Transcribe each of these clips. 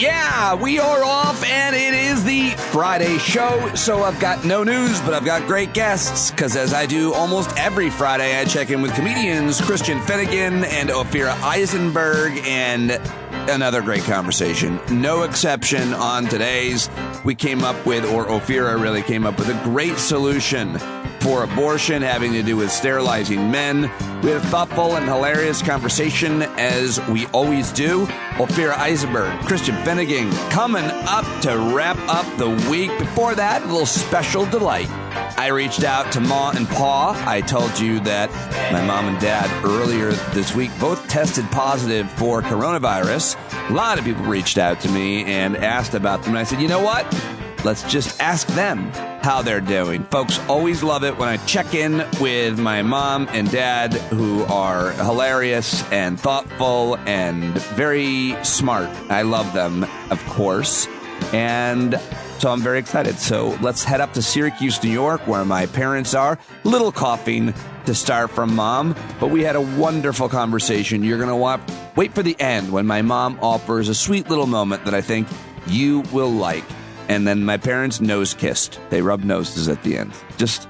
Yeah, we are off, and it is the Friday show, so I've got no news, but I've got great guests, because as I do almost every Friday, I check in with comedians Christian Finnegan and Ophira Eisenberg, and another great conversation. No exception on today's. We came up with, or Ophira really came up with, a great solution for abortion having to do with sterilizing men. We had a thoughtful and hilarious conversation, as we always do. Ophira Eisenberg, Christian Finnegan, coming up to wrap up the week. Before that, a little special delight. I reached out to Ma and Pa. I told you that my mom and dad earlier this week both tested positive for coronavirus. A lot of people reached out to me and asked about them. And I said, you know what? Let's just ask them how they're doing. Folks always love it when I check in with my mom and dad, who are hilarious and thoughtful and very smart. I love them, of course. And so I'm very excited. So let's head up to Syracuse, New York, where my parents are. Little coughing to start from Mom, but we had a wonderful conversation. You're going to wait for the end when my mom offers a sweet little moment that I think you will like. And then my parents nose kissed. They rubbed noses at the end. Just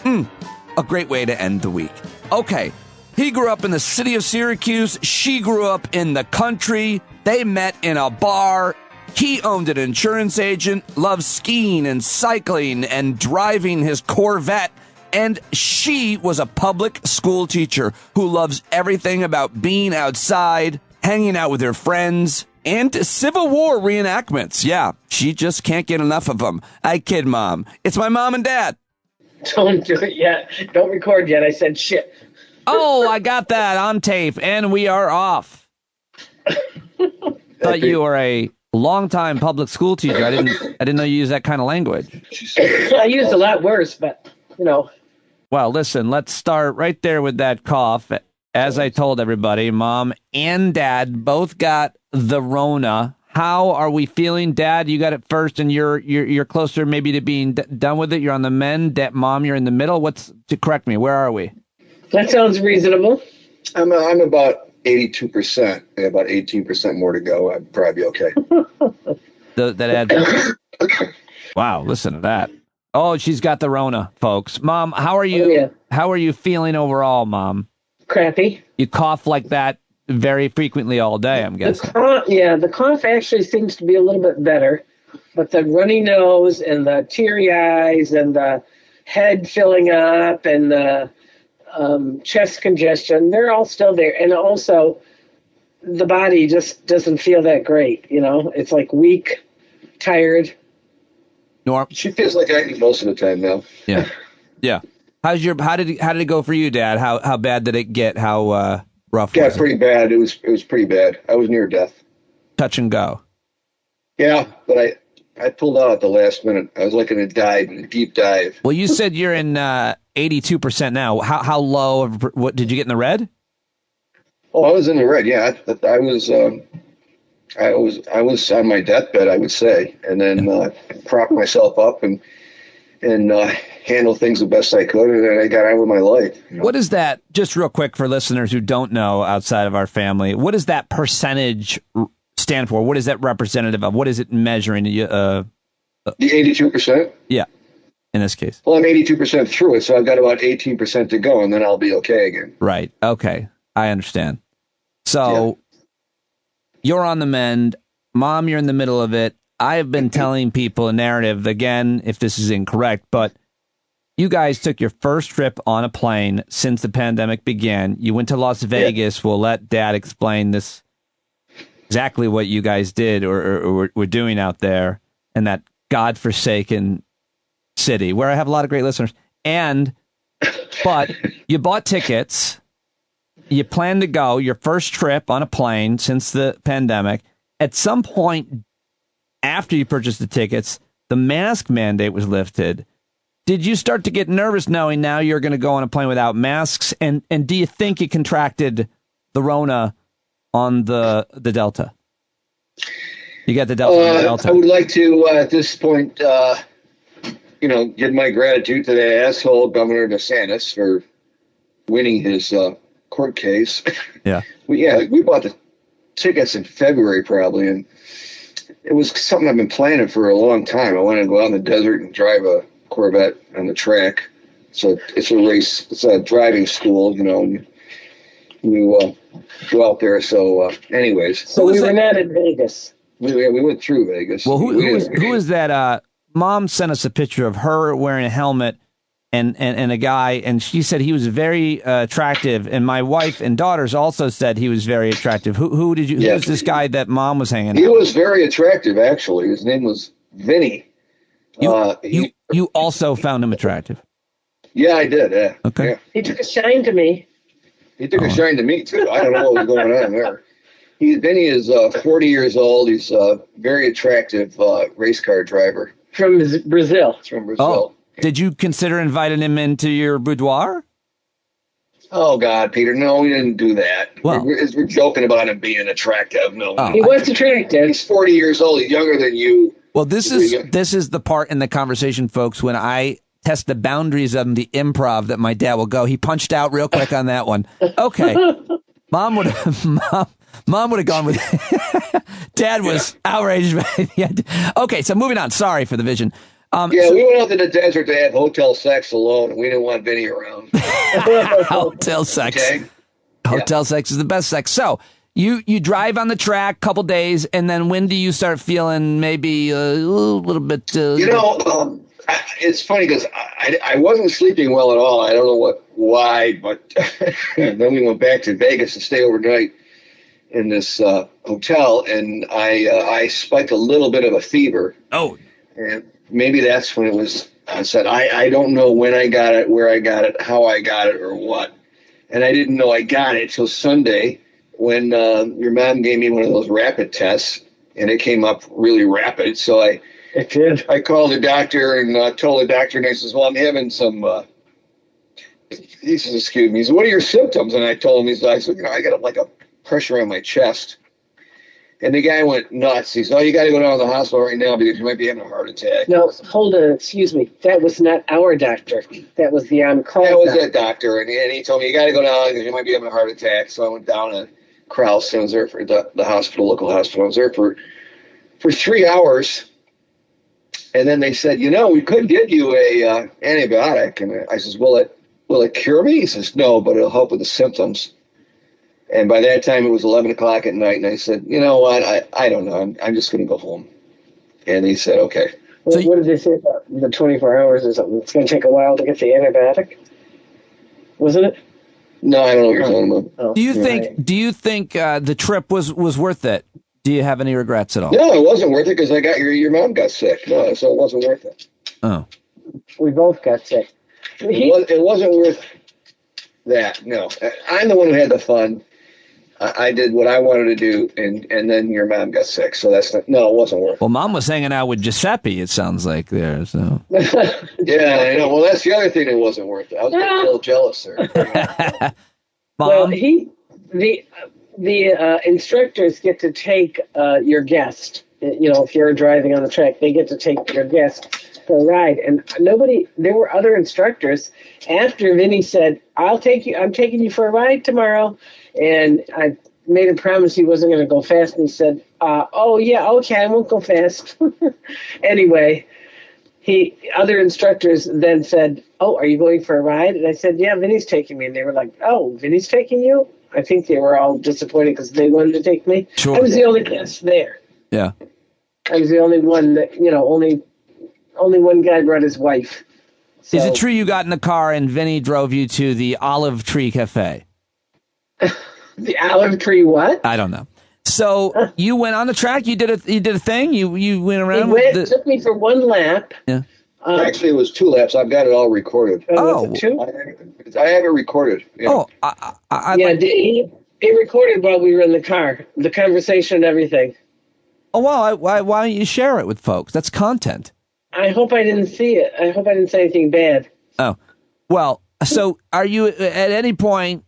a great way to end the week. Okay, he grew up in the city of Syracuse. She grew up in the country. They met in a bar. He owned an insurance agent, loved skiing and cycling and driving his Corvette. And she was a public school teacher who loves everything about being outside, hanging out with her friends, and Civil War reenactments. Yeah, she just can't get enough of them. I kid, Mom. It's my mom and dad. Don't do it yet. Don't record yet. I said shit. Oh, I got that on tape, and we are off. Thought you were a longtime public school teacher. I didn't know you used that kind of language. I used a lot worse, but, you know. Well, listen, let's start right there with that cough. As I told everybody, Mom and Dad both got the Rona. How are we feeling? Dad, you got it first, and you're closer maybe to being done with it. You're on the mend. Mom, you're in the middle. Correct me, where are we? That sounds reasonable. I'm about 82%. About 18% more to go. I'd probably be okay. That adds. Wow, listen to that. Oh, she's got the Rona, folks. Mom, how are you? Oh, yeah. How are you feeling overall, Mom? Crappy. You cough like that very frequently all day, I'm guessing. The cough actually seems to be a little bit better, but the runny nose and the teary eyes and the head filling up and the chest congestion, they're all still there. And also, the body just doesn't feel that great, you know? It's like weak, tired. Norm? She feels like I do most of the time now. Yeah. Yeah. How did it go for you, Dad? How bad did it get? How rough was it? Yeah, pretty bad. It was pretty bad. I was near death. Touch and go. Yeah, but I pulled out at the last minute. I was like in a deep dive. Well, you said you're in 82% now. How low? What did you get in the red? Oh, I was in the red. Yeah, I was on my deathbed, I would say, and then propped myself up and handle things the best I could, and then I got on with my life. You know? What is that, just real quick for listeners who don't know outside of our family, what does that percentage stand for? What is that representative of? What is it measuring? The 82%? Yeah, in this case. Well, I'm 82% through it, so I've got about 18% to go, and then I'll be okay again. Right. Okay. I understand. So You're on the mend. Mom, you're in the middle of it. I have been telling people a narrative, again, if this is incorrect, but you guys took your first trip on a plane since the pandemic began. You went to Las Vegas. We'll let Dad explain this, exactly what you guys did or were doing out there in that godforsaken city where I have a lot of great listeners. But you bought tickets. You plan to go your first trip on a plane since the pandemic. At some point after you purchased the tickets, the mask mandate was lifted. Did you start to get nervous knowing now you're going to go on a plane without masks? And do you think you contracted the Rona on the Delta? You got the Delta on the Delta. I would like to, at this point, give my gratitude to the asshole Governor DeSantis for winning his court case. Yeah. We bought the tickets in February probably, and it was something I've been planning for a long time. I wanted to go out in the desert and drive a Corvette on the track. So it's a race. It's a driving school, you know. You go out there. So, anyways. So we were not in Vegas. We went through Vegas. Well, who is that? Mom sent us a picture of her wearing a helmet and a guy, and she said he was very attractive. And my wife and daughters also said he was very attractive. Who did you? Who was this guy that Mom was hanging out? He was very attractive, actually. His name was Vinny. You also found him attractive. Yeah, I did. Yeah. Okay. Yeah. He took a shine to me. He took a shine to me too. I don't know what was going on there. Vinny is 40 years old. He's a very attractive race car driver From Brazil. from Brazil. Oh, did you consider inviting him into your boudoir? Oh God, Peter! No, we didn't do that. Well- we're joking about him being attractive. No, Oh. He was attractive. he's 40 years old. He's younger than you. Well, this is the part in the conversation, folks, when I test the boundaries of the improv that my dad will go. He punched out real quick on that one. Okay, mom would have gone with. Dad was outraged. Okay, so moving on. Sorry for the vision. We went out to the desert to have hotel sex alone, and we didn't want Vinny around. Hotel sex. Okay. Hotel sex is the best sex. So you drive on the track, couple days, and then when do you start feeling maybe a little bit? It's funny because I wasn't sleeping well at all. I don't know why, but then we went back to Vegas to stay overnight in this hotel, and I spiked a little bit of a fever. Oh. And maybe that's when it was. I said, I don't know when I got it, where I got it, how I got it, or what. And I didn't know I got it till Sunday when your mom gave me one of those rapid tests, and it came up really rapid. So I called the doctor and told the doctor, and I says, well, I'm having some, he says, excuse me, he said, what are your symptoms? And I told him, I said, I got like a pressure on my chest. And the guy went nuts. He said, oh, you got to go down to the hospital right now because you might be having a heart attack. No, hold on. Excuse me. That was not our doctor. That was the on-call That was doctor. that doctor. And he told me, you got to go down because you might be having a heart attack. So I went down to Krause. I was there for the hospital, local hospital. I was there for 3 hours. And then they said, we could give you a antibiotic. And I says, will it cure me? He says, no, but it'll help with the symptoms. And by that time, it was 11 o'clock at night, and I said, you know what, I don't know. I'm just going to go home. And he said, okay. What did they say about the 24 hours or something? It's going to take a while to get the antibiotic, wasn't it? No, I don't know what you're talking about. Oh, Do you think the trip was worth it? Do you have any regrets at all? No, it wasn't worth it because I got your mom got sick. No, so it wasn't worth it. Oh. We both got sick. It wasn't worth that, no. I'm the one who had the fun. I did what I wanted to do, and then your mom got sick. So it wasn't worth it. Well, Mom was hanging out with Giuseppe, it sounds like, there. So. Yeah, I know. Well, that's the other thing that wasn't worth it. I was getting a little jealous there. Mom? Well, the instructors get to take your guest. If you're driving on the track, they get to take your guest for a ride. And there were other instructors. After Vinny said, I'm taking you for a ride tomorrow. And I made a promise he wasn't going to go fast. And he said, oh, yeah, okay, I won't go fast. Anyway, other instructors then said, oh, are you going for a ride? And I said, yeah, Vinny's taking me. And they were like, oh, Vinny's taking you? I think they were all disappointed because they wanted to take me. Sure. I was the only guest there. Yeah. I was the only one that, only one guy brought his wife. So, is it true you got in the car and Vinny drove you to the Olive Tree Cafe? The Olive Tree what? I don't know. So you went on the track. You did a thing. You went around. Took me for one lap. Yeah. Actually, it was 2 laps. I've got it all recorded. Was it 2? I have it recorded. Yeah. Oh, he recorded while we were in the car, the conversation and everything. Oh, well, why don't you share it with folks? That's content. I hope I didn't see it. I hope I didn't say anything bad. Oh, well, so are you at any point,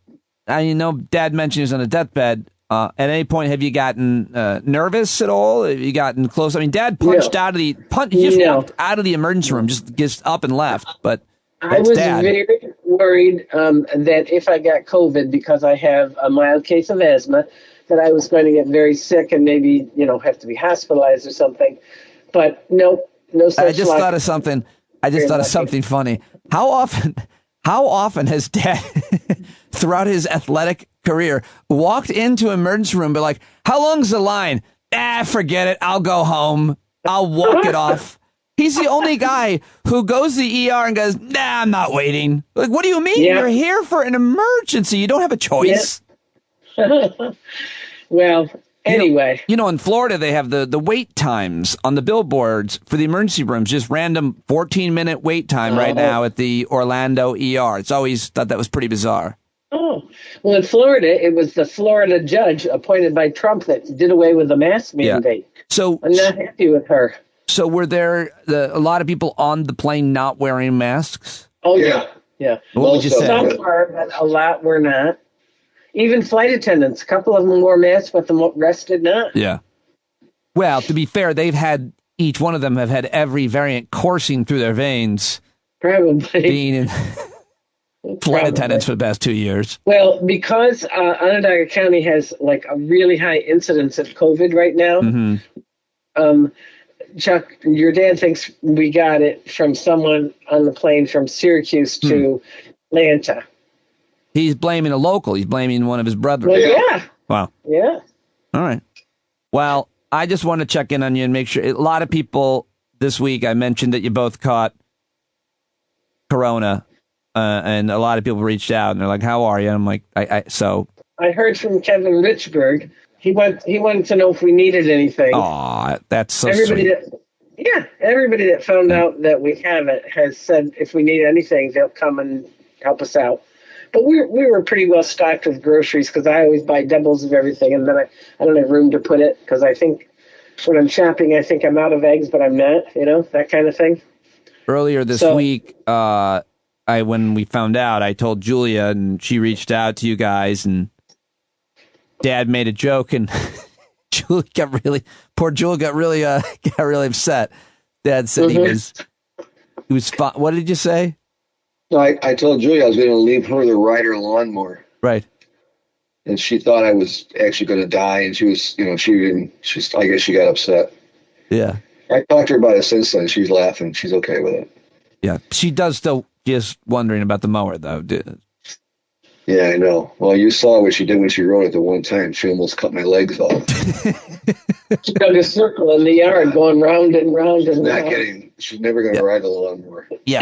I know Dad mentioned he was on a deathbed. At any point, have you gotten nervous at all? Have you gotten close? I mean, Dad punched out of he just walked out of the emergency room, just up and left. But I was very worried that if I got COVID, because I have a mild case of asthma, that I was going to get very sick and maybe, have to be hospitalized or something. But no such I just luck. thought of something. Something funny. How often has Dad, throughout his athletic career, walked into an emergency room, but like, how long's the line? Forget it. I'll go home. I'll walk it off. He's the only guy who goes to the ER and goes, nah, I'm not waiting. Like, what do you mean? Yeah. You're here for an emergency. You don't have a choice. Yeah. Well, anyway. In Florida, they have the wait times on the billboards for the emergency rooms, just random 14-minute wait time right now at the Orlando ER. It's always thought that was pretty bizarre. Oh, well, in Florida, it was the Florida judge appointed by Trump that did away with the mask mandate. Yeah. So I'm not happy with her. So were there a lot of people on the plane not wearing masks? Oh, yeah. What would you say? Some were, but a lot were not. Even flight attendants, a couple of them wore masks, but the rest did not. Yeah. Well, to be fair, each one of them have had every variant coursing through their veins. Probably. Being in flight attendants for the past 2 years. Well, because Onondaga County has like a really high incidence of COVID right now, Chuck, your dad thinks we got it from someone on the plane from Syracuse to Atlanta. He's blaming a local. He's blaming one of his brothers. Well, yeah. Wow. Yeah. All right. Well, I just want to check in on you and make sure. A lot of people this week, I mentioned that you both caught Corona, and a lot of people reached out and they're like, "How are you?" And I'm like, I heard from Kevin Richburg. He wanted to know if we needed anything. Aw, that's so sweet. Everybody that found out that we have it has said if we need anything, they'll come and help us out. But we were pretty well stocked with groceries because I always buy doubles of everything, and then I don't have room to put it because I think when I'm shopping, I think I'm out of eggs, but I'm not, that kind of thing. Earlier this week, when we found out, I told Julia, and she reached out to you guys, and Dad made a joke, and Julia got really upset. Dad said he was what did you say? No, I told Julia I was going to leave her to ride her lawnmower. Right. And she thought I was actually going to die, and she was, I guess she got upset. Yeah. I talked to her about it since then. She's laughing. She's okay with it. Yeah. She does still just wondering about the mower, though. Yeah, I know. Well, you saw what she did when she rode it the one time. She almost cut my legs off. She dug a circle in the yard going round and round and round. Not kidding. She's never going to ride a lawnmower. Yeah,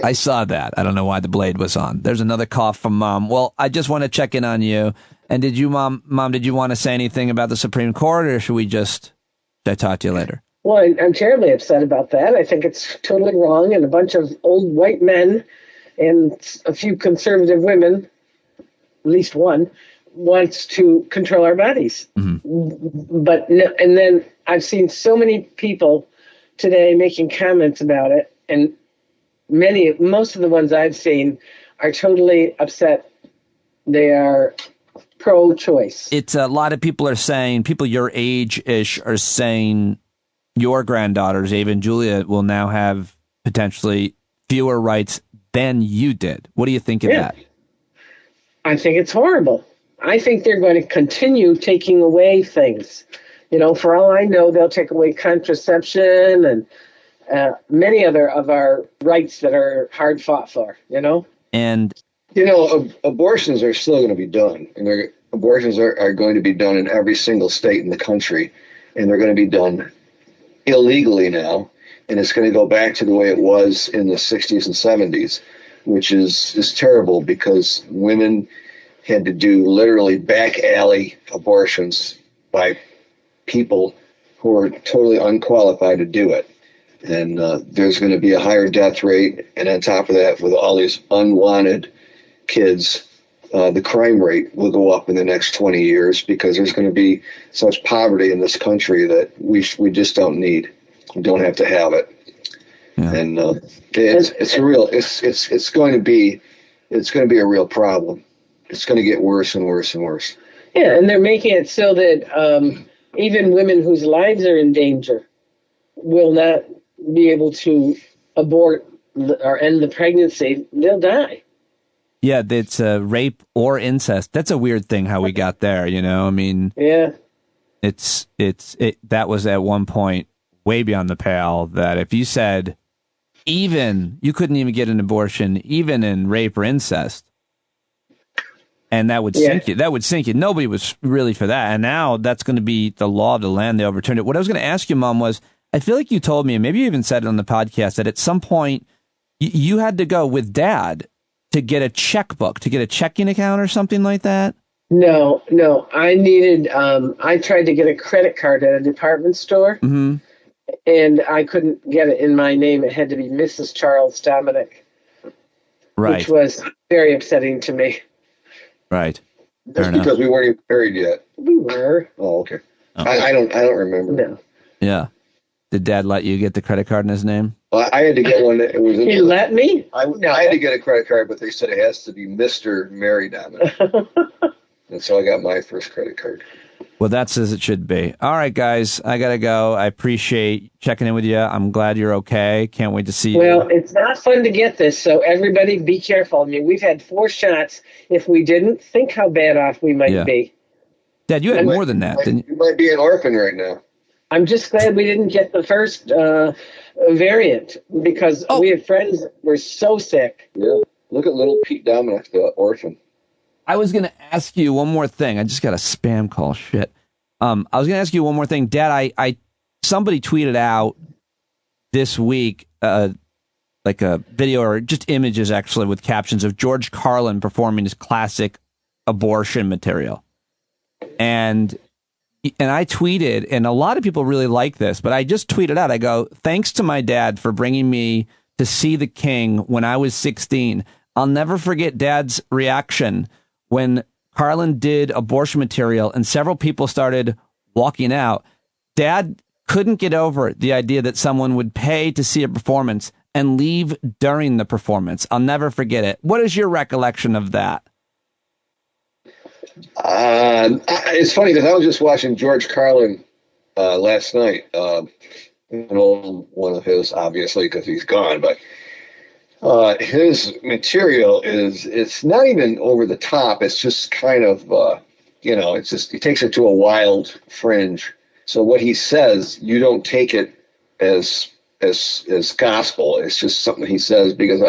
I saw that. I don't know why the blade was on. There's another cough from Mom. Well, I just want to check in on you. And did you, Mom, did you want to say anything about the Supreme Court, or should I talk to you later? Well, I'm terribly upset about that. I think it's totally wrong, and a bunch of old white men and a few conservative women, at least one, wants to control our bodies. Mm-hmm. But and then I've seen so many people today making comments about it, and most of the ones I've seen are totally upset. They are pro-choice. It's a lot of people are saying, people your age-ish are saying your granddaughters, Ava and Julia, will now have potentially fewer rights than you did. What do you think of that? I think it's horrible. I think they're going to continue taking away things. For all I know, they'll take away contraception and many other of our rights that are hard fought for, And, abortions are still going to be done. And abortions are going to be done in every single state in the country. And they're going to be done illegally now. And it's going to go back to the way it was in the 60s and 70s, which is terrible because women had to do literally back alley abortions by people who are totally unqualified to do it. And there's going to be a higher death rate. And on top of that, with all these unwanted kids, the crime rate will go up in the next 20 years because there's going to be such poverty in this country that we just don't need. We don't have to have it. Yeah. And it's going to be a real problem. It's going to get worse and worse and worse. Yeah, and they're making it so that even women whose lives are in danger will not be able to abort or end the pregnancy. They'll die. Yeah, it's rape or incest. That's a weird thing how we got there, you know? I mean, Yeah. That was at one point way beyond the pale that if you said you couldn't even get an abortion, even in rape or incest, and that would sink you. That would sink you. Nobody was really for that. And now that's going to be the law of the land. They overturned it. What I was going to ask you, Mom, was I feel like you told me, and maybe you even said it on the podcast, that at some point you had to go with Dad to get a checkbook, to get a checking account or something like that. No. I needed, I tried to get a credit card at a department store, and I couldn't get it in my name. It had to be Mrs. Charles Dominic, which was very upsetting to me. Right. That's because we weren't even married yet. We were. Oh, okay. I don't remember. No. Yeah. Did Dad let you get the credit card in his name? I had to get one. That was. He let me? I had to get a credit card, but they said it has to be Mr. Mary Dominic. And so I got my first credit card. Well, that's as it should be. All right, guys, I got to go. I appreciate checking in with you. I'm glad you're okay. Can't wait to see you. Well, it's not fun to get this, so everybody be careful. I mean, we've had 4 shots. If we didn't, think how bad off we might be. Dad, you had more than that, didn't you? You might be an orphan right now. I'm just glad we didn't get the first variant, because we have friends that were so sick. Yeah. Look at little Pete Dominic, the orphan. I was going to ask you one more thing. I just got a spam call. Shit. I was going to ask you one more thing. Dad, somebody tweeted out this week, like a video or just images actually with captions of George Carlin performing his classic abortion material. And I tweeted, and a lot of people really like this, but I just tweeted out, I go, thanks to my dad for bringing me to see the King when I was 16. I'll never forget Dad's reaction when Carlin did abortion material and several people started walking out. Dad couldn't get over the idea that someone would pay to see a performance and leave during the performance. I'll never forget it. What is your recollection of that? It's funny because I was just watching George Carlin last night. An old one of his, obviously, because he's gone, but his material it's not even over the top. It's just kind of, it's just, he takes it to a wild fringe. So what he says, you don't take it as gospel. It's just something he says, because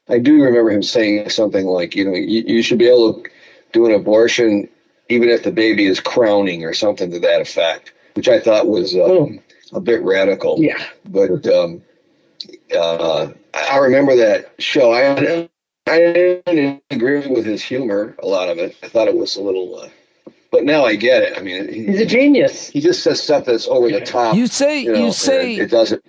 I do remember him saying something like, you should be able to do an abortion even if the baby is crowning or something to that effect, which I thought was a bit radical. Yeah. But I remember that show. I didn't agree with his humor, a lot of it. I thought it was a little, but now I get it. I mean, he's a genius. He just says stuff that's over the top. You say it doesn't.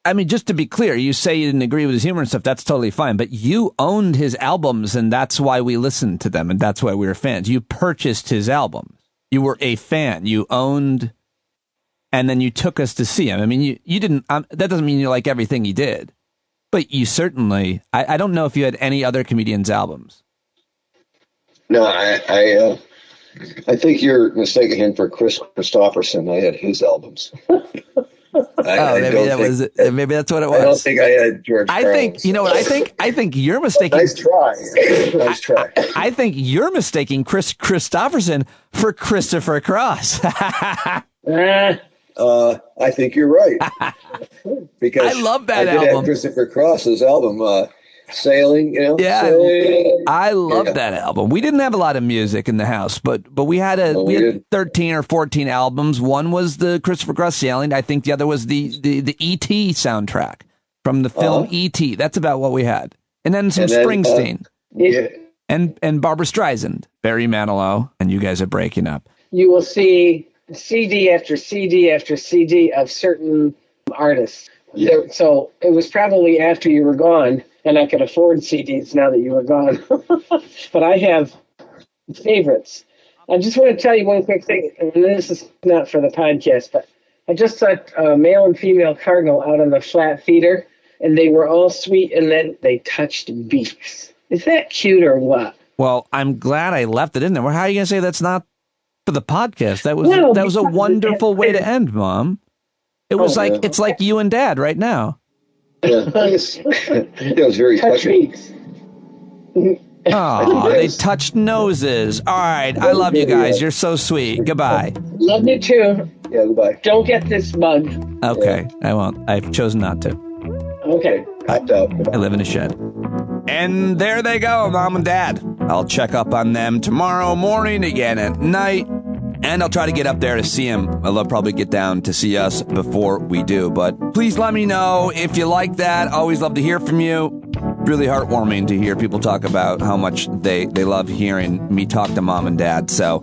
I mean, just to be clear, you say you didn't agree with his humor and stuff. That's totally fine. But you owned his albums, and that's why we listened to them, and that's why we were fans. You purchased his albums. You were a fan. You owned, and then you took us to see him. I mean, you didn't. That doesn't mean you like everything he did, but you certainly. I don't know if you had any other comedians' albums. No, I think you're mistaking him for Chris Christopherson. I had his albums. Maybe that's what it was. I don't think I had George. I think you know what I think. I think you're mistaking. Nice try. Nice try. I think you're mistaking Chris Christopherson for Christopher Cross. I think you're right. Because I love that I did album. have Christopher Cross's album, Sailing. Yeah, Sailing. I love that album. We didn't have a lot of music in the house, but we had we had 13 or 14 albums. One was the Christopher Cross Sailing. I think the other was the E.T. soundtrack from the film E.T. That's about what we had, and then some Springsteen and Barbra Streisand, Barry Manilow, and you guys are breaking up. You will see CD after CD after CD of certain artists. Yeah. So it was probably after you were gone, and I could afford CDs now that you were gone. But I have favorites. I just want to tell you one quick thing, and this is not for the podcast, but I just saw a male and female cardinal out on the flat feeder, and they were all sweet, and then they touched beaks. Is that cute or what? Well, I'm glad I left it in there. Well, how are you going to say that's not for the podcast? That was a wonderful way to end, Mom. It was it's like you and Dad right now. Yeah, it was very touching. Oh, they touched noses. All right. I love you guys. You're so sweet. Goodbye. Love you too. Yeah, goodbye. Don't get this mug. Okay. I won't. I've chosen not to. Okay. Opt out. I live in a shed. And there they go, Mom and Dad. I'll check up on them tomorrow morning, again at night. And I'll try to get up there to see him. I'll probably get down to see us before we do. But please let me know if you like that. Always love to hear from you. Really heartwarming to hear people talk about how much they love hearing me talk to Mom and Dad. So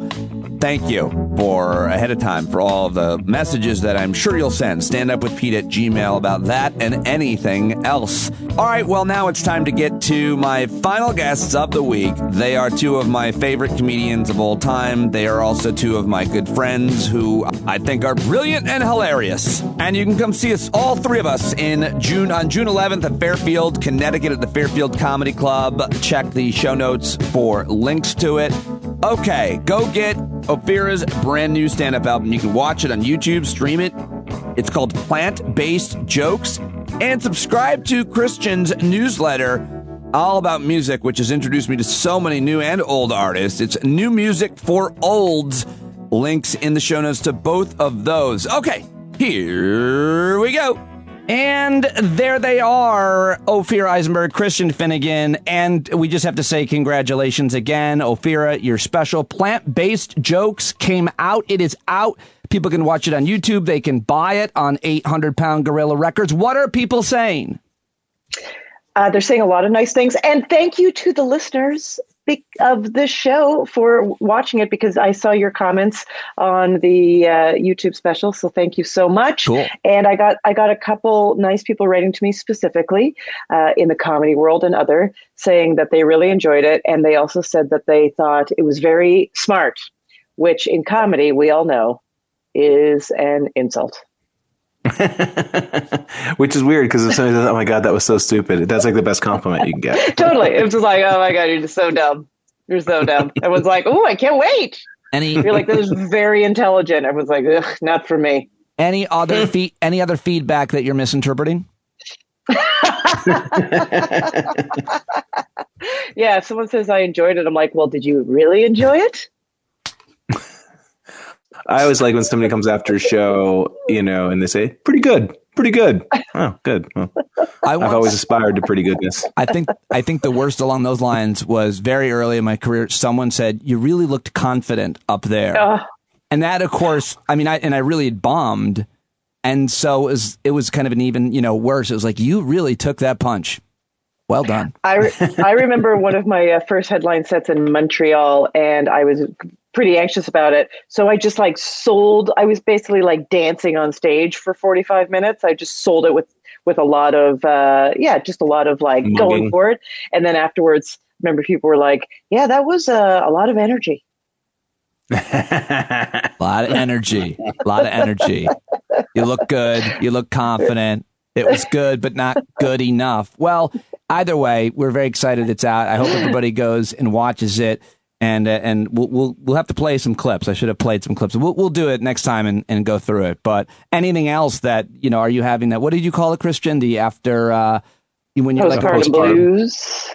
thank you for ahead of time for all of the messages that I'm sure you'll send. standupwithpete@gmail about that and anything else. All right, well, now it's time to get to my final guests of the week. They are two of my favorite comedians of all time. They are also two of my good friends who I think are brilliant and hilarious. And you can come see us, all three of us, on June 11th at Fairfield, Connecticut at the Fairfield Comedy Club. Check the show notes for links to it. Okay, go get Ophira's brand new stand-up album. You can watch it on YouTube, stream it. It's called Plant-Based Jokes. And subscribe to Christian's newsletter, all about music, which has introduced me to so many new and old artists. It's New Music for Olds. Links in the show notes to both of those. Okay, here we go. And there they are, Ophira, Eisenberg, Christian Finnegan, and we just have to say congratulations again. Ophira, your special Plant-Based Jokes came out. It is out. People can watch it on YouTube. They can buy it on 800 Pound Gorilla Records. What are people saying? They're saying a lot of nice things. And thank you to the listeners of this show for watching it, because I saw your comments on the YouTube special. So thank you so much. Cool. And I got a couple nice people writing to me specifically in the comedy world and other, saying that they really enjoyed it. And they also said that they thought it was very smart, which in comedy, we all know, is an insult. Which is weird, because if somebody says, "Oh my God, that was so stupid," that's like the best compliment you can get. Totally. It was just like, "Oh my God, you're just so dumb. You're so dumb." Everyone's like, "Oh, I can't wait." You're like, "This is very intelligent." Everyone's like, "Ugh, not for me." Any other feedback that you're misinterpreting? Yeah, if someone says I enjoyed it, I'm like, "Well, did you really enjoy it?" I always like when somebody comes after a show, and they say, pretty good. Oh, good. Well, I've always aspired to pretty goodness. I think the worst along those lines was very early in my career. Someone said, "You really looked confident up there." And that, of course, I really had bombed. And so it was kind of an even, worse. It was like, you really took that punch. Well done. I remember one of my first headline sets in Montreal, and I was pretty anxious about it. So I just I was basically like dancing on stage for 45 minutes. I just sold it with a lot of, just a lot of like mugging. Going for it. And then afterwards, remember people were like, "Yeah, that was a lot of energy." A lot of energy. You look good. You look confident. It was good, but not good enough. Well, either way, we're very excited it's out. I hope everybody goes and watches it. And we'll have to play some clips. I should have played some clips. We'll do it next time and go through it. But anything else that, are you having that? What did you call it, Christian? The after when you're like postpartum blues.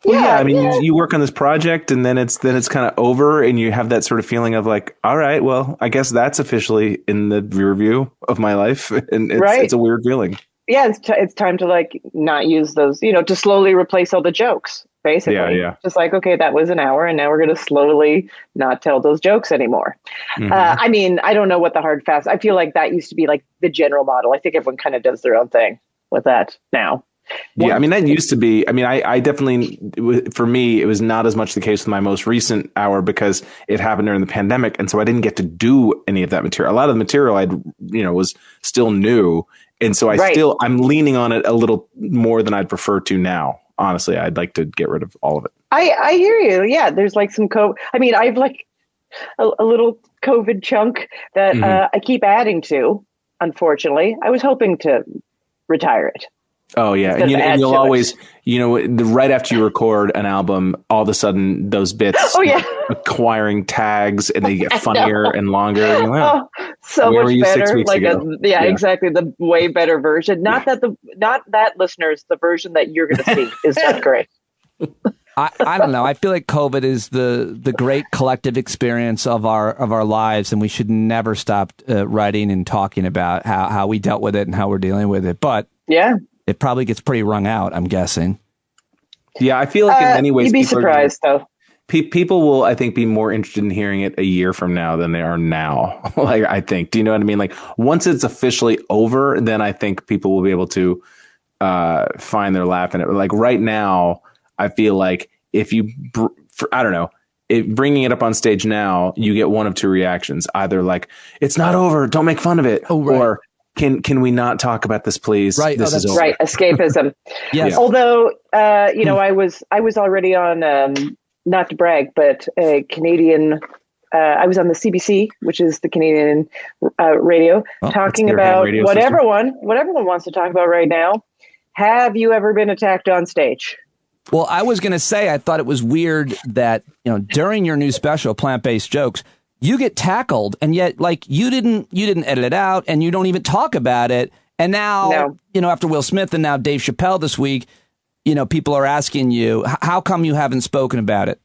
Well, you work on this project, and then it's kind of over, and you have that sort of feeling of like, all right, well, I guess that's officially in the rear view of my life, and it's a weird feeling. Yeah, it's time to not use those, to slowly replace all the jokes. Basically, yeah. Just like, okay, that was an hour, and now we're going to slowly not tell those jokes anymore. Mm-hmm. I don't know what the hard fast. I feel like that used to be like the general model. I think everyone kind of does their own thing with that now. Yeah, that used to be. I definitely, for me, it was not as much the case with my most recent hour, because it happened during the pandemic, and so I didn't get to do any of that material. A lot of the material was still new, and so I'm leaning on it a little more than I'd prefer to now. Honestly, I'd like to get rid of all of it. I hear you. Yeah, there's like some I've like a little COVID chunk that I keep adding to. Unfortunately, I was hoping to retire it. Oh yeah, and you'll always, right after you record an album, all of a sudden those bits acquiring tags, and they get funnier and longer. And you're like, so where much were you better. 6 weeks ago? Exactly, the way better version. Not that listeners, the version that you're going to see is not great. I don't know. I feel like COVID is the great collective experience of our lives, and we should never stop writing and talking about how we dealt with it and how we're dealing with it. But yeah, it probably gets pretty wrung out, I'm guessing. Yeah, I feel like in many ways you'd be surprised though. People will, I think, be more interested in hearing it a year from now than they are now. Like, I think, do you know what I mean? Like, once it's officially over, then I think people will be able to find their laugh in it. Like right now, I feel like if you, I don't know, bringing it up on stage now, you get one of two reactions: either like, "It's not over, don't make fun of it," or Can we not talk about this, please? Right. This is over. Right. Escapism. Yes. Although, I was already on, not to brag, but a Canadian, I was on the CBC, which is the Canadian radio, talking about what everyone wants to talk about right now. Have you ever been attacked on stage? Well, I was going to say, I thought it was weird that, during your new special, Plant-Based Jokes, you get tackled, and yet, like, you didn't edit it out, and you don't even talk about it. And now, after Will Smith and now Dave Chappelle this week, people are asking you, how come you haven't spoken about it?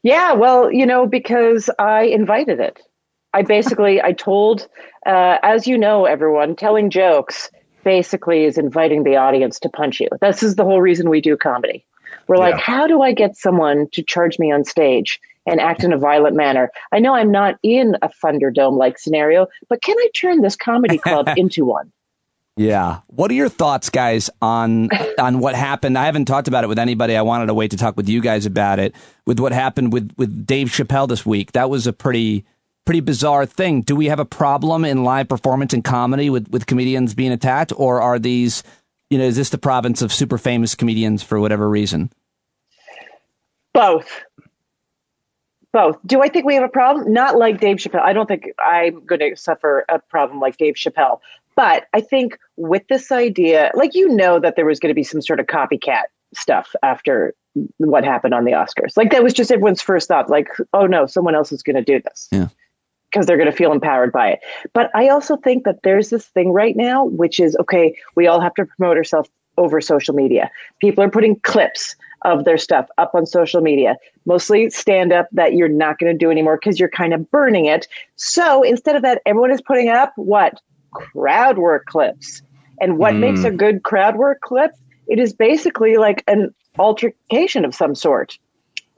Yeah, well, because I invited it. I told, as you know, everyone, telling jokes basically is inviting the audience to punch you. This is the whole reason we do comedy. We're like, how do I get someone to charge me on stage and act in a violent manner? I know I'm not in a Thunderdome-like scenario, but can I turn this comedy club into one? Yeah. What are your thoughts, guys, on what happened? I haven't talked about it with anybody. I wanted to wait to talk with you guys about it, with what happened with Dave Chappelle this week. That was a pretty bizarre thing. Do we have a problem in live performance and comedy with comedians being attacked, or are these, is this the province of super famous comedians for whatever reason? Both. Do I think we have a problem? Not like Dave Chappelle. I don't think I'm going to suffer a problem like Dave Chappelle. But I think with this idea, like, that there was going to be some sort of copycat stuff after what happened on the Oscars. Like, that was just everyone's first thought, like, oh no, someone else is going to do this. Yeah. Because they're going to feel empowered by it. But I also think that there's this thing right now, which is, okay, we all have to promote ourselves over social media. People are putting clips of their stuff up on social media, mostly stand up that you're not going to do anymore because you're kind of burning it. So instead of that, everyone is putting up what? Crowd work clips. And what makes a good crowd work clip? It is basically like an altercation of some sort.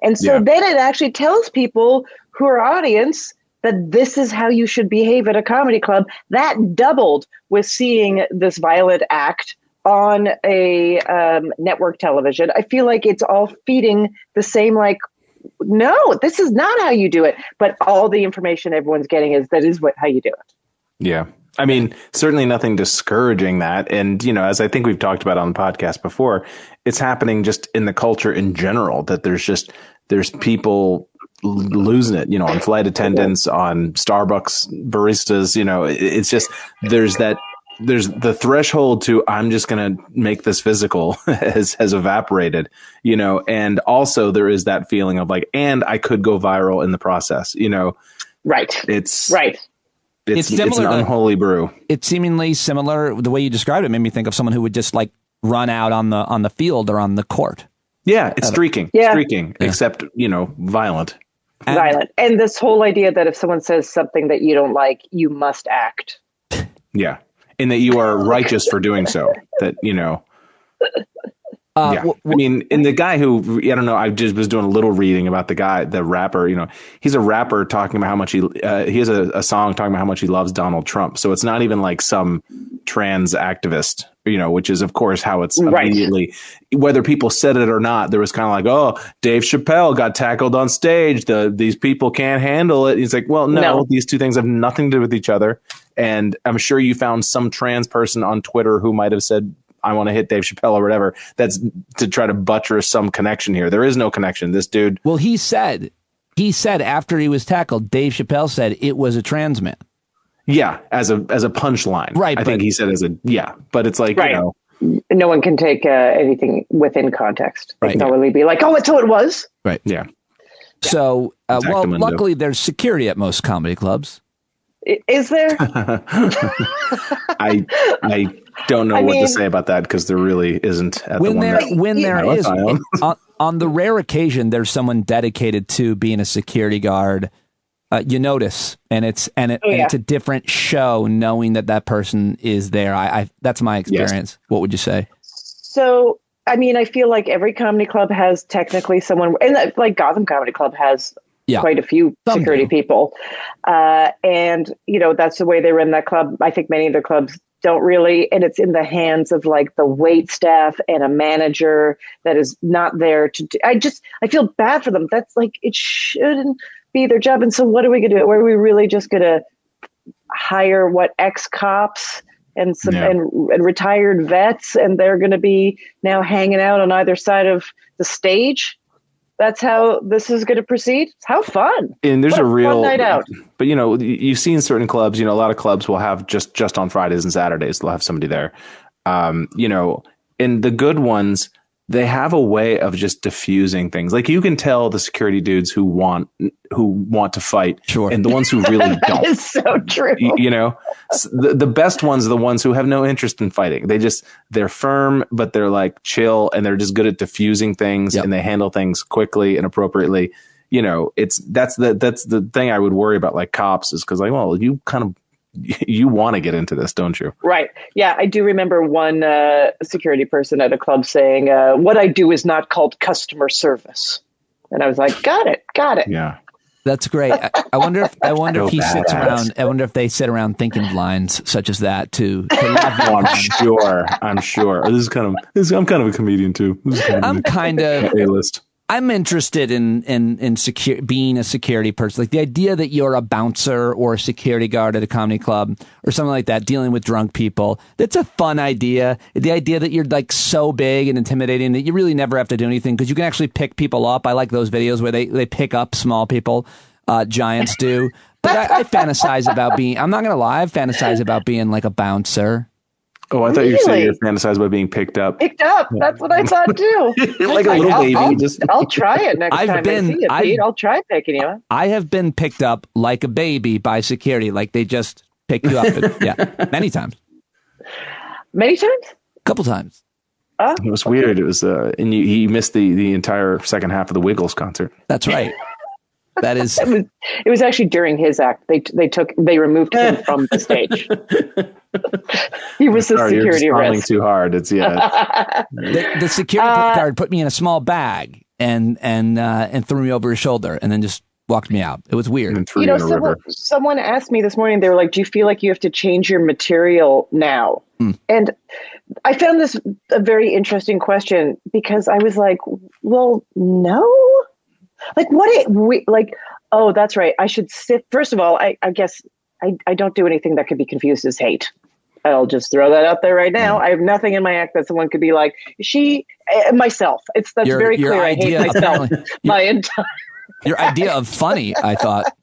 And so then it actually tells people who are audience that this is how you should behave at a comedy club. That doubled with seeing this violent act on a network television. I feel like it's all feeding the same, like, no, this is not how you do it. But all the information everyone's getting is how you do it. Yeah. I mean, certainly nothing discouraging that. And, as I think we've talked about on the podcast before, it's happening just in the culture in general, that there's people losing it, on flight attendants, on Starbucks baristas, it's just, there's the threshold to, I'm just going to make this physical has evaporated, and also there is that feeling of like, and I could go viral in the process, Right. It's right. It's an unholy brew. It's seemingly similar. The way you described it made me think of someone who would just like run out on the field or on the court. Yeah, it's streaking. Yeah. Streaking, except, violent. Violent. And this whole idea that if someone says something that you don't like, you must act. Yeah. And that you are righteous for doing so. That, yeah. I mean, and the guy who, I don't know, I just was doing a little reading about the rapper, he's a rapper talking about how much he has a song talking about how much he loves Donald Trump. So it's not even like some trans activist, which is, of course, how it's immediately, whether people said it or not, there was kind of like, oh, Dave Chappelle got tackled on stage. These people can't handle it. He's like, well, no, these two things have nothing to do with each other. And I'm sure you found some trans person on Twitter who might have said, I want to hit Dave Chappelle or whatever. That's to try to buttress some connection here. There is no connection. This dude. Well, he said after he was tackled, Dave Chappelle said it was a trans man. Yeah. As a punchline. Right. I think he said but it's like, no one can take anything within context. They can only be like, oh, that's who it was. Right. Yeah. So, luckily there's security at most comedy clubs. Is there? I don't know what to say about that because there really isn't at the one. When there is on the rare occasion there's someone dedicated to being a security guard, you notice, and it's a different show knowing that person is there. I that's my experience. Yes. What would you say? So, I mean, I feel like every comedy club has technically someone, and like Gotham Comedy Club has quite a few security people. And, you know, that's the way they run that club. I think many of the clubs don't really, and it's in the hands of like the wait staff and a manager that is not there to do. I feel bad for them. That's like, it shouldn't be their job. And so what are we going to do? Are we really just going to hire ex-cops and some and retired vets, and they're going to be now hanging out on either side of the stage? That's how this is going to proceed. How fun. And there's a real fun night out. But, you know, you've seen certain clubs, you know, a lot of clubs will have just on Fridays and Saturdays, they'll have somebody there. You know, and the good ones, they have a way of just diffusing things. Like you can tell the security dudes who want to fight, and the ones who really don't. That is so true. You know, the best ones are the ones who have no interest in fighting. They're firm, but they're like chill, and they're just good at diffusing things, and they handle things quickly and appropriately. You know, that's the thing I would worry about, like cops, is because like, well, you want to get into this, don't you? Right. Yeah, I do remember one security person at a club saying, what I do is not called customer service. And I was like, got it. Yeah. That's great. I wonder if he sits around. I wonder if they sit around thinking of lines such as that too. I'm sure. I'm kind of a comedian too. I'm kind of A-list. I'm interested in being a security person. Like the idea that you're a bouncer or a security guard at a comedy club or something like that, dealing with drunk people. That's a fun idea. The idea that you're like so big and intimidating that you really never have to do anything because you can actually pick people up. I like those videos where they pick up small people. Giants do. But I fantasize about being, I'm not going to lie, I fantasize about being like a bouncer. Oh, I thought you were saying you fantasized about being picked up. Picked up. Yeah. That's what I thought too. Like a little baby. I'll try it next time I see you, Pete. I'll try picking you up. I have been picked up like a baby by security. Like they just pick you up. Many times. Many times? A couple times. It was weird. It was, and he missed the entire second half of the Wiggles concert. That's right. That is. It was actually during his act. They removed him from the stage. He was a security risk. Too hard. It's the security guard put me in a small bag and threw me over his shoulder and then just walked me out. It was weird. And threw you in a river. Someone asked me this morning. They were like, "Do you feel like you have to change your material now?" And I found this a very interesting question because I was like, "Well, no." Like oh, that's right. I should sit. First of all, I guess I don't do anything that could be confused as hate. I'll just throw that out there right now. I have nothing in my act that someone could be like, myself. That's very clear. I hate myself. My entire. Your idea of funny, I thought.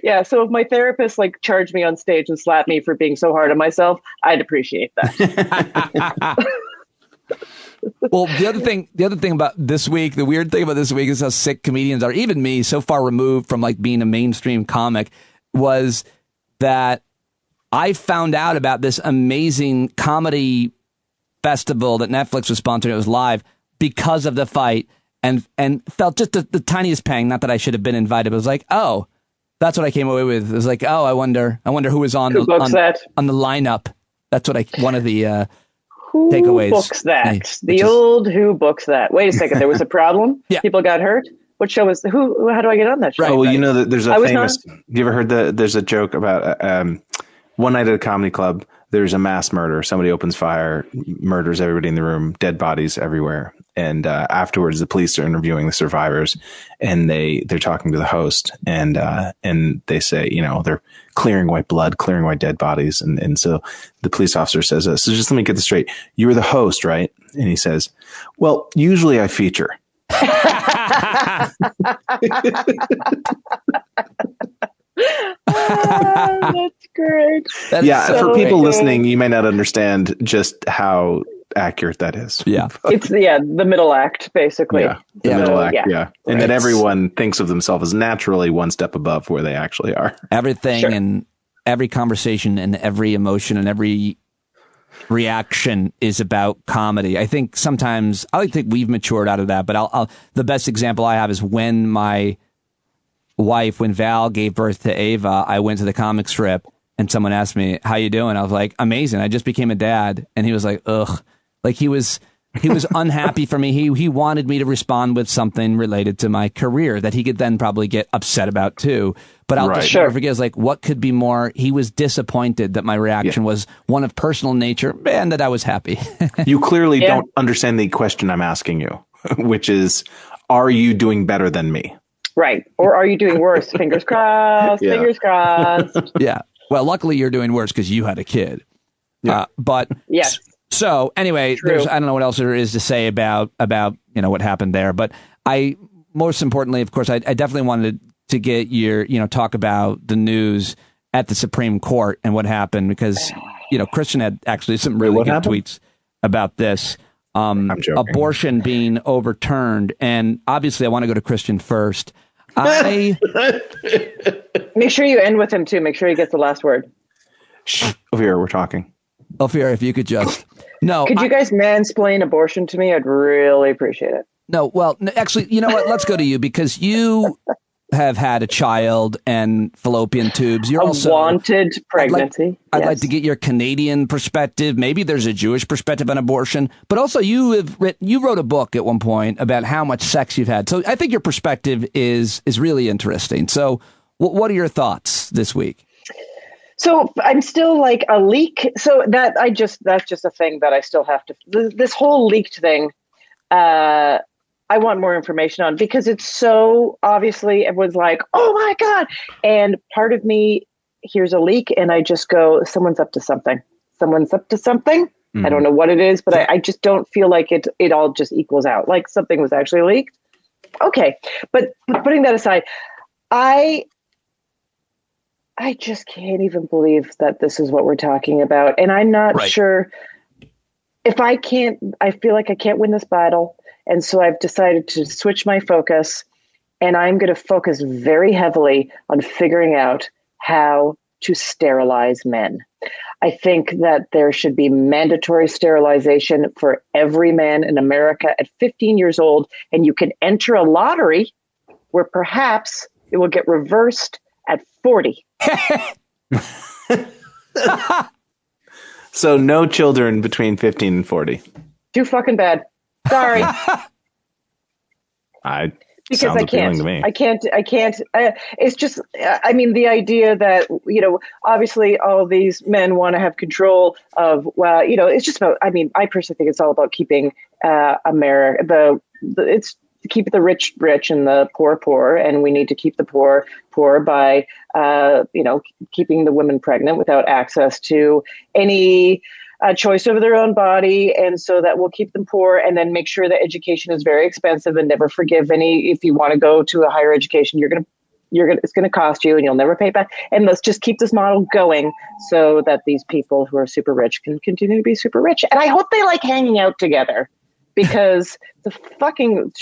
Yeah. So if my therapist charged me on stage and slapped me for being so hard on myself, I'd appreciate that. Well, the other thing about this week, the weird thing about this week is how sick comedians are. Even me, so far removed from being a mainstream comic, was that I found out about this amazing comedy festival that Netflix was sponsoring. It was live because of the fight, and felt just the tiniest pang. Not that I should have been invited, but it was like, oh, that's what I came away with. It was like, oh, I wonder who was on the lineup. That's what one of the. Takeaways. Who books that? Who books that? Wait a second. There was a problem? Yeah. People got hurt? What show was how do I get on that show? Right. Oh, well, you know that there's a famous, you ever heard there's a joke about one night at a comedy club, there's a mass murder. Somebody opens fire, murders everybody in the room, dead bodies everywhere. And afterwards, the police are interviewing the survivors, and they're talking to the host, and they say, you know, they're clearing white blood, clearing white dead bodies, and so the police officer says, so just let me get this straight, you were the host, right? And he says, well, usually I feature. That's great. For people listening, you may not understand just how accurate that is. Yeah. It's the middle act, basically. Yeah. The middle act, yeah. And that everyone thinks of themselves as naturally one step above where they actually are. Everything and every conversation and every emotion and every reaction is about comedy. I think sometimes I think we've matured out of that, but the best example I have is when my wife, when Val gave birth to Ava, I went to the comic strip and someone asked me, "How you doing?" I was like, "Amazing. I just became a dad." And he was like, "Ugh." Like he was unhappy for me. He wanted me to respond with something related to my career that he could then probably get upset about too. But I'll just never forget, like, what could be more? He was disappointed that my reaction was one of personal nature and that I was happy. You clearly don't understand the question I'm asking you, which is, are you doing better than me? Right. Or are you doing worse? Fingers crossed. Fingers crossed. Yeah. Well, luckily you're doing worse because you had a kid. Yeah. But yes. So anyway, I don't know what else there is to say about what happened there. But most importantly, of course, I definitely wanted to get your talk about the news at the Supreme Court and what happened, because Christian had actually some really good tweets about this. Abortion being overturned, and obviously I want to go to Christian first. Make sure you end with him too. Make sure he gets the last word. Shh, Ophira, we're talking. Ophira, if you could just Could you guys mansplain abortion to me? I'd really appreciate it. No, well, actually, you know what? Let's go to you, because you have had a child and fallopian tubes. You're also wanted pregnancy. I'd like to get your Canadian perspective. Maybe there's a Jewish perspective on abortion, but also you wrote a book at one point about how much sex you've had. So I think your perspective is really interesting. So what are your thoughts this week? So I'm still like a leak. So that's just a thing that I still have to, this whole leaked thing. I want more information on, because it's so obviously everyone's like, oh my God. And part of me hears a leak and I just go, someone's up to something. Someone's up to something. Mm-hmm. I don't know what it is, but I just don't feel like it all just equals out. Like something was actually leaked. Okay. But putting that aside, I just can't even believe that this is what we're talking about. And I'm not sure if I feel like I can't win this battle. And so I've decided to switch my focus, and I'm going to focus very heavily on figuring out how to sterilize men. I think that there should be mandatory sterilization for every man in America at 15 years old, and you can enter a lottery where perhaps it will get reversed at 40. So no children between 15 and 40. Too fucking bad. Sorry. Because I can't. I can't. It's just, I mean, the idea that, obviously all these men want to have control of, it's just about, I mean, I personally think it's all about keeping America, it's to keep the rich rich and the poor poor. And we need to keep the poor poor by, keeping the women pregnant without access to any choice over their own body. And so that will keep them poor, and then make sure that education is very expensive and never forgive any, if you want to go to a higher education, it's going to cost you and you'll never pay back. And let's just keep this model going so that these people who are super rich can continue to be super rich. And I hope they like hanging out together, because the fucking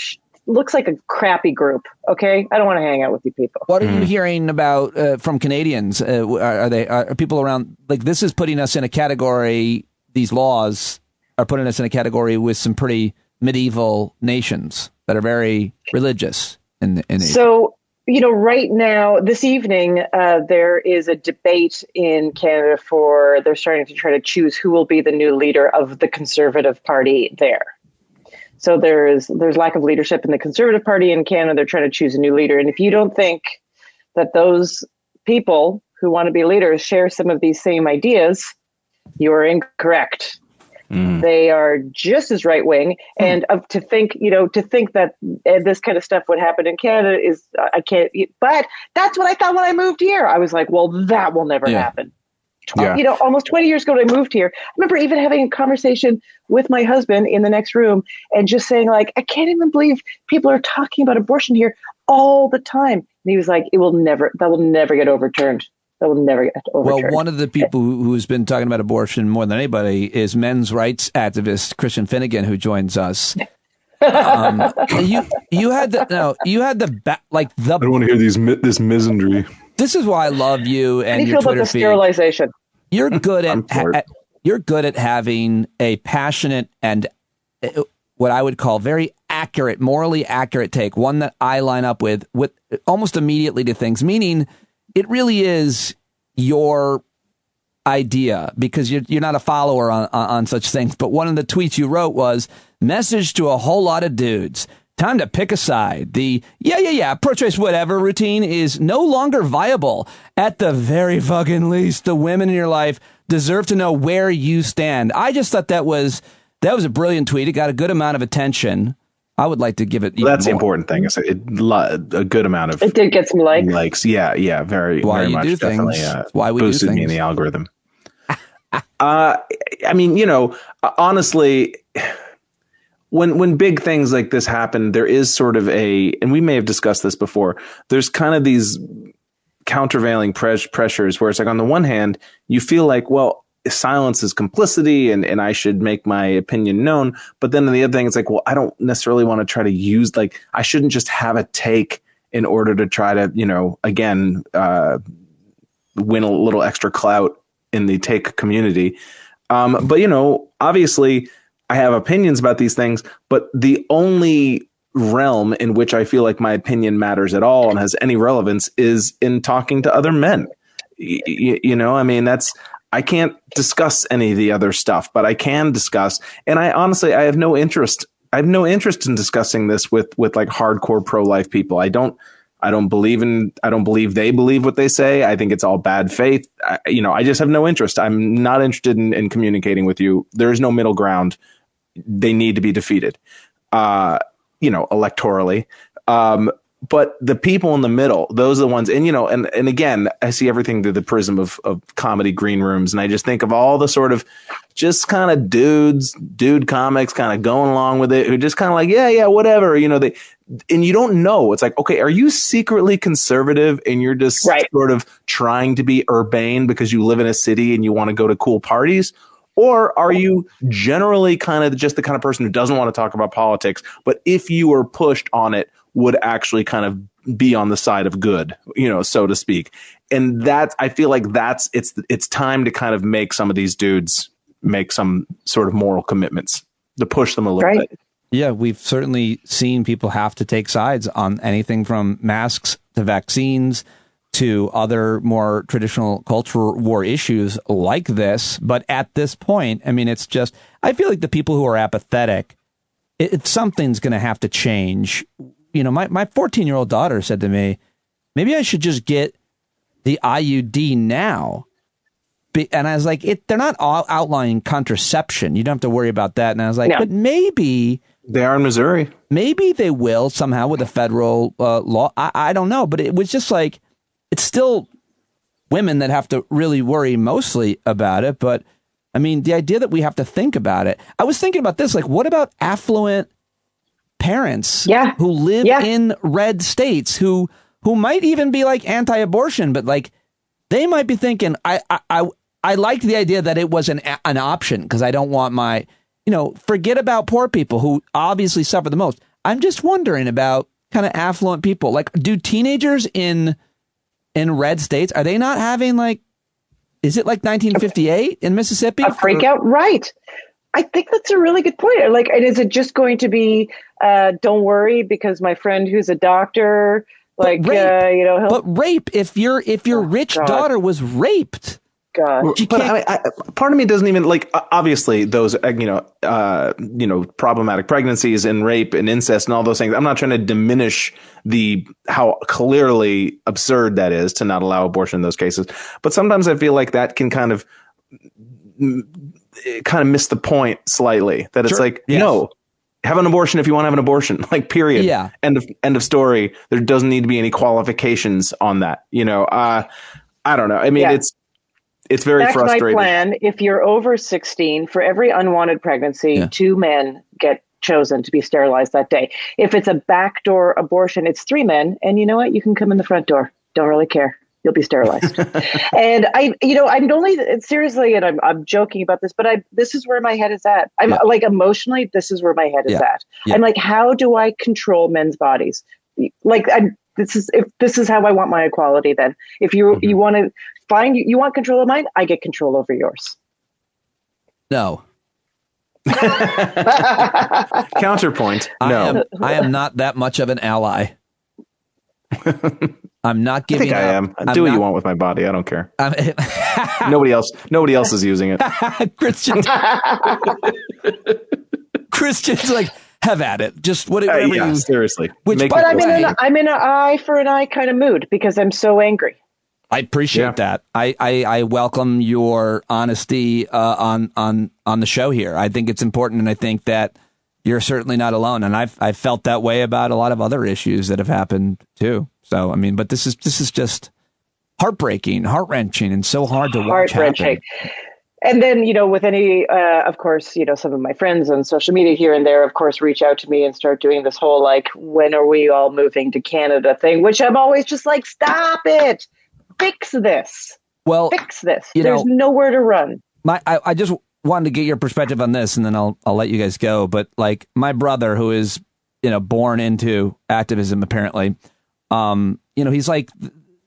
looks like a crappy group. Okay. I don't want to hang out with you people. What are you hearing about from Canadians? Are people around, like, this is putting us in a category, these laws are putting us in a category with some pretty medieval nations that are very religious in So, right now, this evening, there is a debate in Canada they're starting to try to choose who will be the new leader of the Conservative Party there. So there's lack of leadership in the Conservative Party in Canada. They're trying to choose a new leader. And if you don't think that those people who want to be leaders share some of these same ideas, you are incorrect. They are just as right wing. And to think that this kind of stuff would happen in Canada is, I can't, but that's what I thought when I moved here. I was like, well, that will never happen. Yeah. Almost 20 years ago when I moved here, I remember even having a conversation with my husband in the next room and just saying, like, I can't even believe people are talking about abortion here all the time. And he was like, that will never get overturned. That will never get overturned. Well, one of the people who's been talking about abortion more than anybody is men's rights activist Christian Finnegan, who joins us. You had the I don't want to hear this misandry. This is why I love you and your Twitter feed. Sterilization? You're good at you're good at having a passionate and what I would call very accurate, morally accurate take, one that I line up with almost immediately to things, meaning it really is your idea because you're not a follower on such things. But one of the tweets you wrote was, message to a whole lot of dudes. Time to pick a side. The pro-choice whatever routine is no longer viable. At the very fucking least, the women in your life deserve to know where you stand. I just thought that was a brilliant tweet. It got a good amount of attention. I would like to give it. That's the more. important thing. Is a good amount of. It did get some likes. Yeah, very. Why very you much. do Definitely, things? Why we boosted do things. me in the algorithm. I mean, honestly, when big things like this happen, there is sort of and we may have discussed this before. There's kind of these countervailing pressures where it's like, on the one hand, you feel like, well, silence is complicity and I should make my opinion known. But then the other thing, it's like, well, I don't necessarily want to try to use, like, I shouldn't just have a take in order to try to, again, win a little extra clout in the take community. But, obviously I have opinions about these things, but the only realm in which I feel like my opinion matters at all and has any relevance is in talking to other men. I mean, I can't discuss any of the other stuff, but I can discuss. And I have no interest. I have no interest in discussing this with like hardcore pro-life people. I don't believe they believe what they say. I think it's all bad faith. I just have no interest. I'm not interested in communicating with you. There is no middle ground. They need to be defeated, electorally. But the people in the middle, those are the ones. And, and again, I see everything through the prism of comedy green rooms. And I just think of all the sort of just kind of dude comics kind of going along with it, who just kind of like, yeah, whatever, and you don't know. It's like, okay, are you secretly conservative and you're just sort of trying to be urbane because you live in a city and you want to go to cool parties? Or are you generally kind of just the kind of person who doesn't want to talk about politics, but if you were pushed on it, would actually kind of be on the side of good, so to speak. And I feel like it's time to kind of make some of these dudes make some sort of moral commitments to push them a little bit. Yeah, we've certainly seen people have to take sides on anything from masks to vaccines to other more traditional culture war issues like this. But at this point, I mean, it's just, I feel like the people who are apathetic, something's going to have to change. My 14-year-old daughter said to me, maybe I should just get the IUD now. And I was like, they're not all outlining contraception. You don't have to worry about that. And I was like, but maybe they are in Missouri. Maybe they will somehow with a federal law. I don't know. But it was just like, it's still women that have to really worry mostly about it. But I mean, the idea that we have to think about it. I was thinking about this, like, what about affluent parents who live in red states who might even be like anti-abortion, but like they might be thinking, I liked the idea that it was an option because I don't want my, forget about poor people who obviously suffer the most. I'm just wondering about kind of affluent people. Like, do teenagers in red states, are they not having like, is it like 1958 in Mississippi? A freak out? Right. I think that's a really good point. Like, and is it just going to be, don't worry because my friend who's a doctor, like, but rape, if your rich daughter was raped. God. But part of me doesn't even like, obviously those, problematic pregnancies and rape and incest and all those things. I'm not trying to diminish how clearly absurd that is to not allow abortion in those cases. But sometimes I feel like that can kind of miss the point slightly, that it's like, no, have an abortion if you want to have an abortion, like, period. Yeah. End of story. There doesn't need to be any qualifications on that. I don't know. I mean, it's very frustrating. My plan, if you're over 16, for every unwanted pregnancy, 2 men get chosen to be sterilized that day. If it's a backdoor abortion, it's 3 men. And you know what? You can come in the front door. Don't really care. You'll be sterilized. And I'm only seriously, and I'm joking about this, but this is where my head is at. I'm like, emotionally, this is where my head is at. Yeah. I'm like, how do I control men's bodies? Like, if this is how I want my equality, then if you want to you want control of mine, I get control over yours. No. Counterpoint. No. I am not that much of an ally. I'm not giving. I am. Do what you want with my body. I don't care. Nobody else is using it. Christian's like, have at it. Just whatever you. Seriously. But I'm in an eye for an eye kind of mood because I'm so angry. I appreciate that. I welcome your honesty on the show here. I think it's important, and I think that you're certainly not alone. And I've felt that way about a lot of other issues that have happened too. So I mean, but this is just heartbreaking, heart-wrenching, and so hard to watch happen. And then, with any, of course, some of my friends on social media here and there, of course, reach out to me and start doing this whole, like, when are we all moving to Canada thing, which I'm always just like, stop it. Fix this. Well, fix this. There's nowhere to run. I just wanted to get your perspective on this, and then I'll let you guys go. But like my brother, who is, born into activism, apparently, he's like,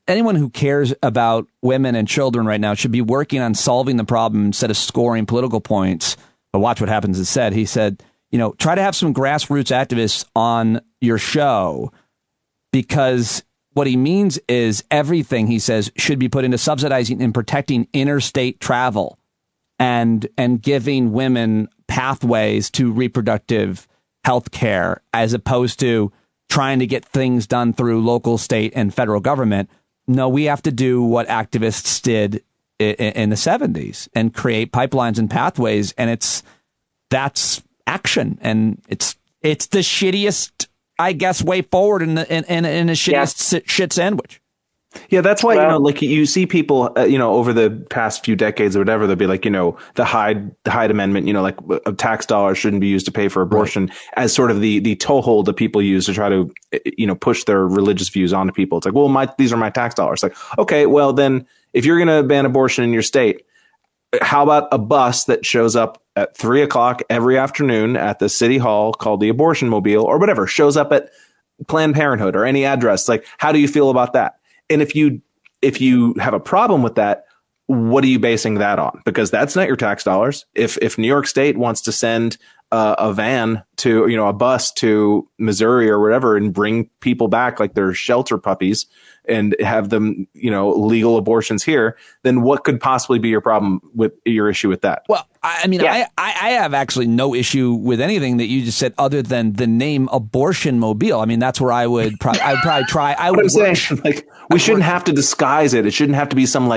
anyone who cares about women and children right now should be working on solving the problem instead of scoring political points. But watch what happens instead. He said, try to have some grassroots activists on your show, because what he means is everything, he says, should be put into subsidizing and protecting interstate travel and giving women pathways to reproductive health care, as opposed to trying to get things done through local, state, and federal government. No, we have to do what activists did in the 70s and create pipelines and pathways. And that's action. And it's the shittiest, I guess, way forward in the shittiest shit sandwich. Yeah, that's why, you see people, over the past few decades or whatever, they'll be like, the Hyde Amendment, tax dollars shouldn't be used to pay for abortion, as sort of the toehold that people use to try to, push their religious views onto people. It's like, well, these are my tax dollars. Like, okay, well, then if you're going to ban abortion in your state, how about a bus that shows up at 3:00 every afternoon at the city hall called the Abortion Mobile or whatever, shows up at Planned Parenthood or any address? Like, how do you feel about that? And if you have a problem with that, what are you basing that on? Because that's not your tax dollars. If New York State wants to send a van to, a bus to Missouri or whatever and bring people back like they're shelter puppies and have them, legal abortions here, then what could possibly be your problem with your issue with that? Well, I mean, yeah. I have actually no issue with anything that you just said other than the name Abortion Mobile. I mean, that's where I would probably try. I'm saying, like, we shouldn't have to disguise it. It shouldn't have to be some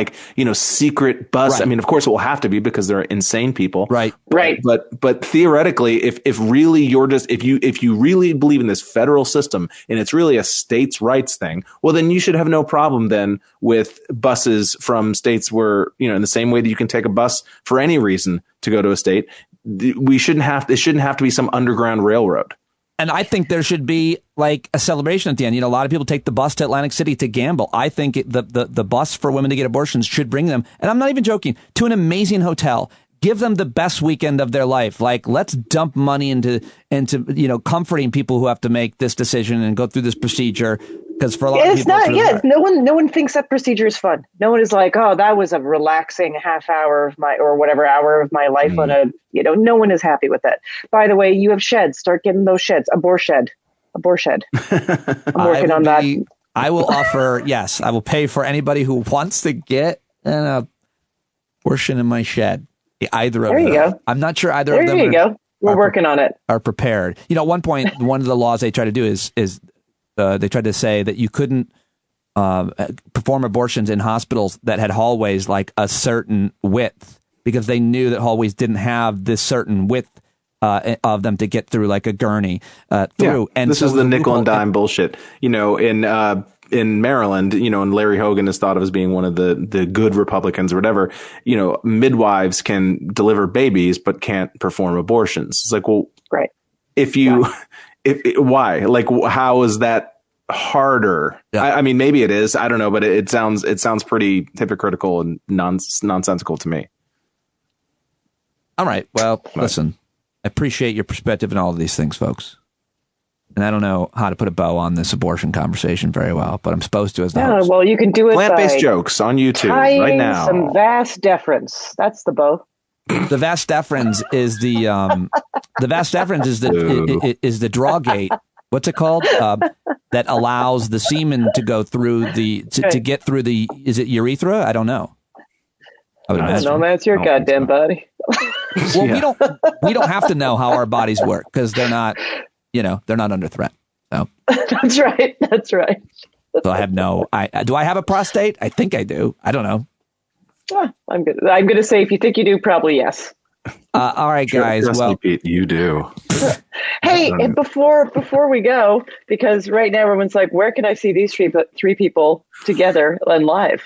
secret bus. Right. I mean, of course it will have to be because they're insane people. Right. Right. But theoretically, if really you're just, if you really believe in this federal system and it's really a states' rights thing, well, then you should have no problem then with buses from states where, in the same way that you can take a bus for any reason to go to a state, it shouldn't have to be some underground railroad. And I think there should be like a celebration at the end. A lot of people take the bus to Atlantic City to gamble. I think the bus for women to get abortions should bring them, and I'm not even joking, to an amazing hotel. Give them the best weekend of their life. Like, let's dump money into comforting people who have to make this decision and go through this procedure. Because for a lot of people, no one thinks that procedure is fun. No one is like, oh, that was a relaxing half hour of my, or whatever hour of my life on a, no one is happy with that. By the way, you have sheds. Start getting those sheds. Abortion. I'm working on that. I will offer, yes, I will pay for anybody who wants to get an abortion in my shed. Either of them. There you go. I'm not sure either of them. There you go. We're working on it. Are prepared. At one point, one of the laws they try to do is they tried to say that you couldn't perform abortions in hospitals that had hallways like a certain width, because they knew that hallways didn't have this certain width of them to get through, like a gurney through. Yeah, and this is the nickel and dime bullshit. In Maryland, and Larry Hogan is thought of as being one of the good Republicans or whatever, midwives can deliver babies but can't perform abortions. It's like, well, right. Why? Like, how is that harder? Yeah. I mean, maybe it is. I don't know, but it sounds pretty hypocritical and nonsensical to me. All right. Well, listen, I appreciate your perspective on all of these things, folks. And I don't know how to put a bow on this abortion conversation very well, but I'm supposed to as the host. Well, you can do it plant-based jokes on YouTube right now. Some vast deference. That's the bow. The vas deferens is the draw gate. What's it called? That allows the semen to go through to get through the. Is it urethra? I don't know. I don't know. That's your goddamn body. Well, we don't have to know how our bodies work because they're not under threat. So That's right. So I have do I have a prostate? I think I do. I don't know. I'm good. I'm going to say if you think you do, probably yes. All right, guys. Well, Pete, you do. Hey, and before we go, because right now everyone's like, where can I see these three people together and live?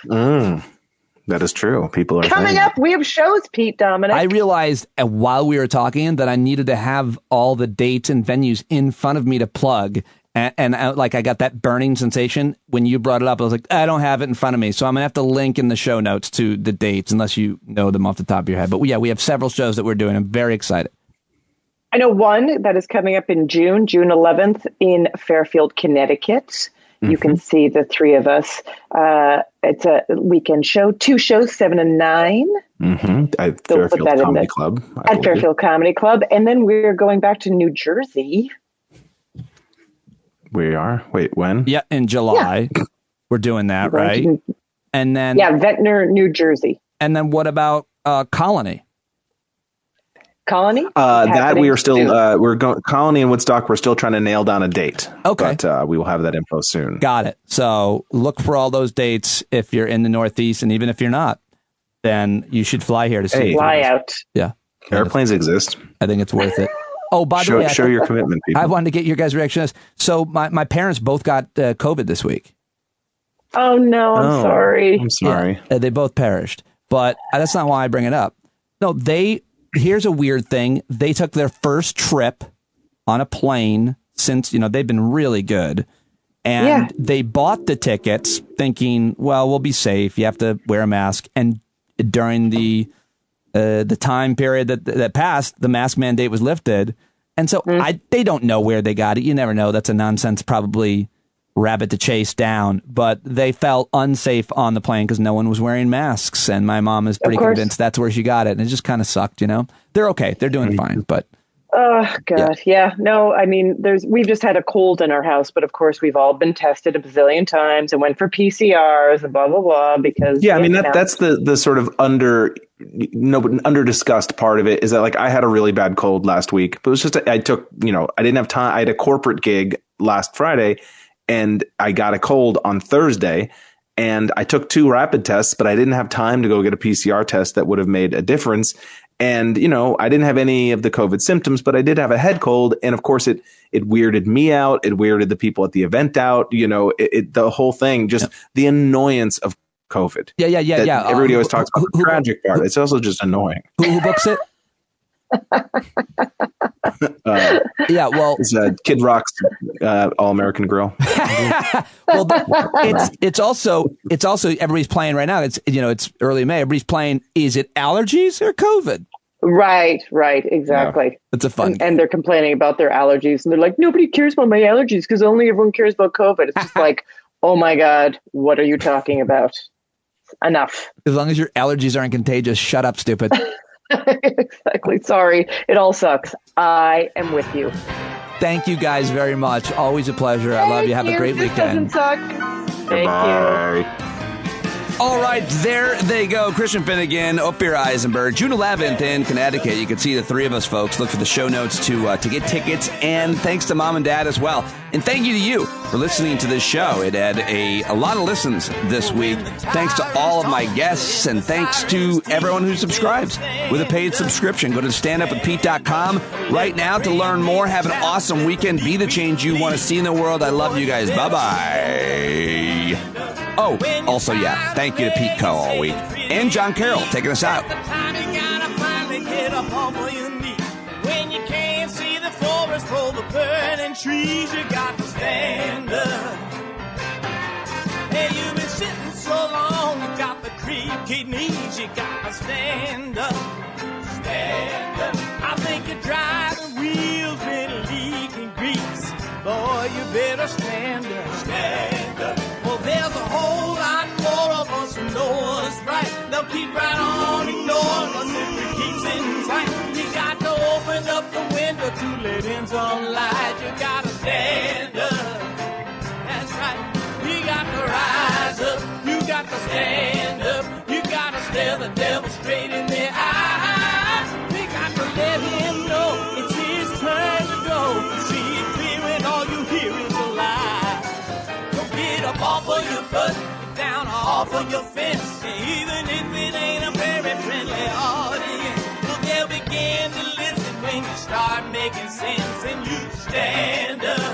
That is true. People are coming up. We have shows, Pete, Dominic. I realized while we were talking that I needed to have all the dates and venues in front of me to plug. And I got that burning sensation when you brought it up. I was like, I don't have it in front of me. So I'm going to have to link in the show notes to the dates unless you know them off the top of your head. But yeah, we have several shows that we're doing. I'm very excited. I know one that is coming up in June 11th in Fairfield, Connecticut. You can see the three of us. It's a weekend show, 2 shows, 7 and 9. At Fairfield Comedy Club. At Fairfield Comedy Club. And then we're going back to New Jersey. We are? Wait, when? Yeah, in July. Yeah. We're doing that, right? And then... Yeah, Ventnor, New Jersey. And then what about Colony? Colony? That we are still... we're going Colony and Woodstock, we're still trying to nail down a date. Okay. But we will have that info soon. Got it. So look for all those dates if you're in the Northeast, and even if you're not, then you should fly here to see. Fly out. Yeah. Airplanes exist. I think it's worth it. Oh, by the way, show your commitment, people. I wanted to get your guys' reaction. So my parents both got COVID this week. Oh, no, I'm sorry. I'm sorry. Yeah, they both perished. But that's not why I bring it up. No, here's a weird thing. They took their first trip on a plane since, they've been really good. And they bought the tickets thinking, well, we'll be safe. You have to wear a mask. And during the time period that passed, the mask mandate was lifted. And so they don't know where they got it. You never know. That's a nonsense, probably rabbit to chase down. But they felt unsafe on the plane because no one was wearing masks. And my mom is pretty convinced that's where she got it. And it just kind of sucked, They're okay. They're doing fine. But oh, God. Yeah. No, I mean, we've just had a cold in our house. But of course, we've all been tested a bazillion times and went for PCRs and blah, blah, blah. Because I mean, that's the sort of under discussed part of it is that I had a really bad cold last week, but it was just I took I didn't have time. I had a corporate gig last Friday and I got a cold on Thursday and I took 2 rapid tests, but I didn't have time to go get a PCR test that would have made a difference. And I didn't have any of the COVID symptoms, but I did have a head cold, and of course it weirded me out. It weirded the people at the event out. The whole thing, just the annoyance of COVID. Yeah. Everybody always talks about the tragic part. It's also just annoying. Who books it? It's Kid Rock's All American Grill. Well, it's also everybody's playing right now. It's early May. Everybody's playing. Is it allergies or COVID? Right, exactly. Yeah, it's a fun and they're complaining about their allergies, and they're like, nobody cares about my allergies because only everyone cares about COVID. It's just like, oh my God, what are you talking about? Enough. As long as your allergies aren't contagious, shut up, stupid. Exactly. Sorry. It all sucks. I am with you. Thank you guys very much. Always a pleasure. I love you. Have a great weekend. Doesn't suck. Thank you. All right, there they go. Christian Finnegan, Ophira, Eisenberg, June 11th in Connecticut. You can see the 3 of us, folks. Look for the show notes to get tickets. And thanks to Mom and Dad as well. And thank you to you for listening to this show. It had a lot of listens this week. Thanks to all of my guests, and thanks to everyone who subscribes with a paid subscription. Go to standupwithpete.com right now to learn more. Have an awesome weekend. Be the change you want to see in the world. I love you guys. Bye-bye. Oh, also, thank you to Pete Co. all week. And John Carroll taking us out. When you can't see the forest for the burning trees, you got to stand up. Hey, you've been sitting so long, you got the creaky knees, you got to stand up. Stand up. I think you're driving wheels been leaking grease. Boy, you better stand up. Stand up. Well, there's a whole lot more of us who know what's right. They'll keep right on ignoring us if we keep saying stare the devil straight in the eye. We got to let him know it's his turn to go. See it clear when all you hear is a lie. So get up off of your butt, get down off of your fence. Even if it ain't a very friendly audience, well, they'll begin to listen when you start making sense. And you stand up,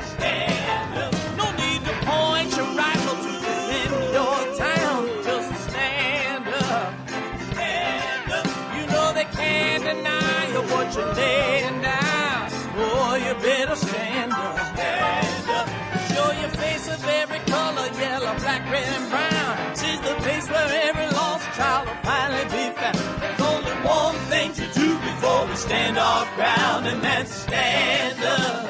stand up. No need to point your rifle to defend your town. Just stand up, stand up. You know they can't deny you what you're laying down. Boy, you better stand up, stand up. Show your face of every color, yellow, black, red, and brown. She's the place where every lost child will finally be found. There's only one thing to do before we stand our ground, and that's stand up,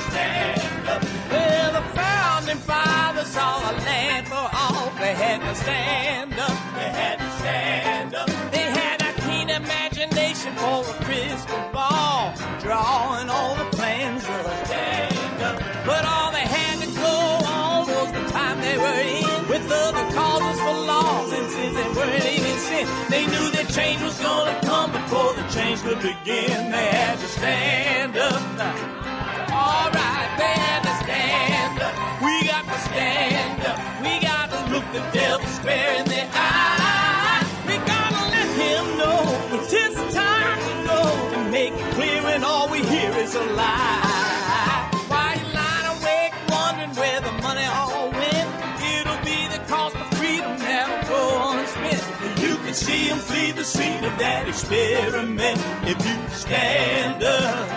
stand up. Well, the founding fathers saw a land for all. They had to stand up, they had to stand up. They had a keen imagination for a crystal ball, drawing all the plans of a stand up. But all they had to go on was the time they were in, with other causes for laws, and since they weren't even sin, they knew that change was gonna come before the change could begin. They had to stand up. Alright, they had to stand up. We got to stand up. We got to look the devil square in the eye. We gotta let him know it's his time to go, and make it clear when all we hear is a lie. Why you lying awake wondering where the money all went? It'll be the cost of freedom that'll go unspent. You can see him flee the scene of that experiment if you stand up.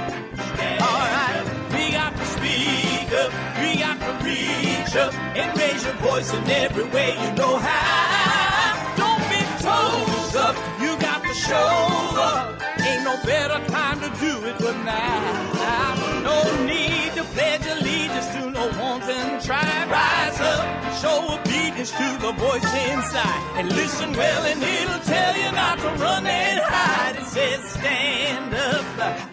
Alright, we got to speak up, we got to reach up, and raise your voice in every way you know how. Don't be toes up, you got to show up. Ain't no better time to do it but now. No need to pledge allegiance to no wanton tribe. Rise up, show obedience to the voice inside, and listen well and it'll tell you not to run and hide. It says stand up.